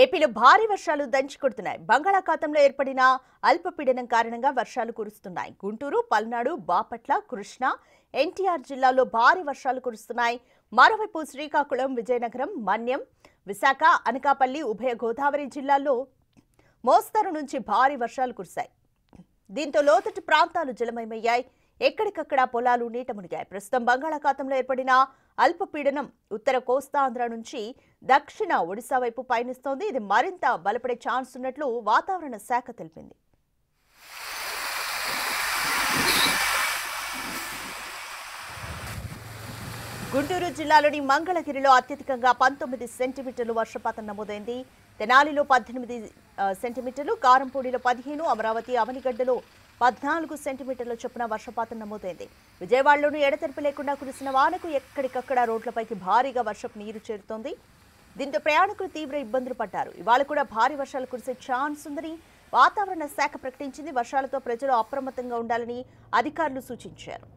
ఏపీలో భారీ వర్షాలు దంచుకొడుతున్నాయి. బంగాళాఖాతంలో ఏర్పడిన అల్పపీడనం కారణంగా వర్షాలు కురుస్తున్నాయి. గుంటూరు, పల్నాడు, బాపట్ల, కృష్ణా, ఎన్టీఆర్ జిల్లాల్లో భారీ వర్షాలు కురుస్తున్నాయి. మరోవైపు శ్రీకాకుళం, విజయనగరం, మన్యం, విశాఖ, అనకాపల్లి, ఉభయ గోదావరి జిల్లాల్లో మోస్తరు నుంచి భారీ వర్షాలు కురిశాయి. దీంతో లోతట్టు ప్రాంతాలు జలమయమయ్యాయి. ఎక్కడికక్కడ పొలాలు నీట మునిగాయి. ప్రస్తుతం బంగాళాఖాతంలో ఏర్పడిన అల్పపీడనం ఉత్తర కోస్తాంధ్ర నుంచి దక్షిణ ఒడిశా వైపు పయనిస్తోంది. ఇది మరింత బలపడే ఛాన్స్ ఉన్నట్లు వాతావరణ శాఖ తెలిపింది. గుంటూరు జిల్లాలోని మంగళగిరిలో అత్యధికంగా 19 సెంటీమీటర్లు వర్షపాతం నమోదైంది. తెనాలిలో 18 సెంటీమీటర్లు, కారంపూడిలో 15, అమరావతి, అవనిగడ్డలో 14 సెంటీమీటర్ల చొప్పున వర్షపాతం నమోదైంది. విజయవాడలోనూ ఎడతెరిపి లేకుండా కురిసిన వానకు ఎక్కడికక్కడ రోడ్లపైకి భారీగా వర్షపు నీరు చేరుతోంది. దీంతో ప్రయాణికులు తీవ్ర ఇబ్బందులు పడ్డారు. ఇవాళ కూడా భారీ వర్షాలు కురిసే ఛాన్స్ ఉందని వాతావరణ శాఖ ప్రకటించింది. వర్షాలతో ప్రజలు అప్రమత్తంగా ఉండాలని అధికారులు సూచించారు.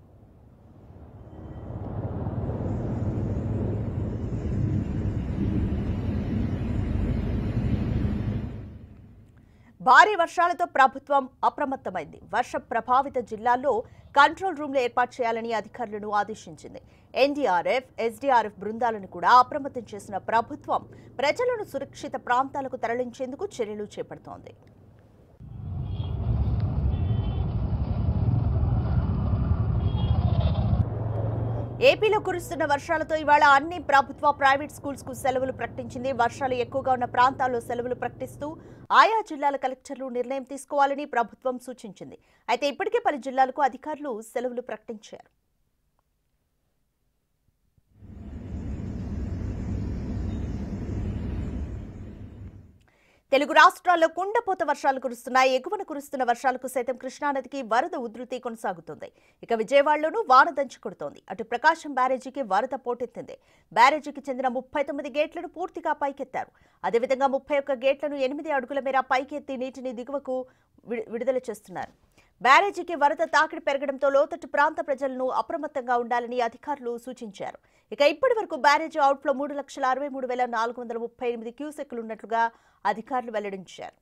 భారీ వర్షాలతో ప్రభుత్వం అప్రమత్తమైంది. వర్ష ప్రభావిత జిల్లాల్లో కంట్రోల్ రూమ్లు ఏర్పాటు చేయాలని అధికారులను ఆదేశించింది. ఎన్డీఆర్ఎఫ్, ఎస్డీఆర్ఎఫ్ బృందాలను కూడా అప్రమత్తం చేసిన ప్రభుత్వం ప్రజలను సురక్షిత ప్రాంతాలకు తరలించేందుకు చర్యలు చేపడుతోంది. ఏపీలో కురుస్తున్న వర్షాలతో ఇవాళ అన్ని ప్రభుత్వ, ప్రైవేట్ స్కూల్స్ కు సెలవులు ప్రకటించింది. వర్షాలు ఎక్కువగా ఉన్న ప్రాంతాల్లో సెలవులు ప్రకటిస్తూ ఆయా జిల్లాల కలెక్టర్లు నిర్ణయం తీసుకోవాలని ప్రభుత్వం సూచించింది. అయితే ఇప్పటికే పలు జిల్లాలకు అధికారులు సెలవులు ప్రకటించారు. తెలుగు రాష్ట్రాల్లో కుండపోత వర్షాలు కురుస్తున్నాయి. ఎగువన కురుస్తున్న వర్షాలకు సైతం కృష్ణానదికి వరద ఉధృతి కొనసాగుతుంది. ఇక విజయవాడలోనూ వాన దంచుకొడుతోంది. అటు ప్రకాశం బ్యారేజీకి వరద పోటెత్తింది. బ్యారేజీకి చెందిన 39 గేట్లను పూర్తిగా పైకెత్తారు. అదేవిధంగా 31 గేట్లను 8 అడుగుల మేర పైకెత్తి నీటిని దిగువకు విడుదల చేస్తున్నారు. బ్యారేజీకి వరద తాకిడి పెరగడంతో లోతట్టు ప్రాంత ప్రజలను అప్రమత్తంగా ఉండాలని అధికారులు సూచించారు. ఇక ఇప్పటి వరకు బ్యారేజీ అవుట్ఫ్లో 3,63,438 క్యూసెక్కులున్నట్లుగా అధికారులు వెల్లడించారు.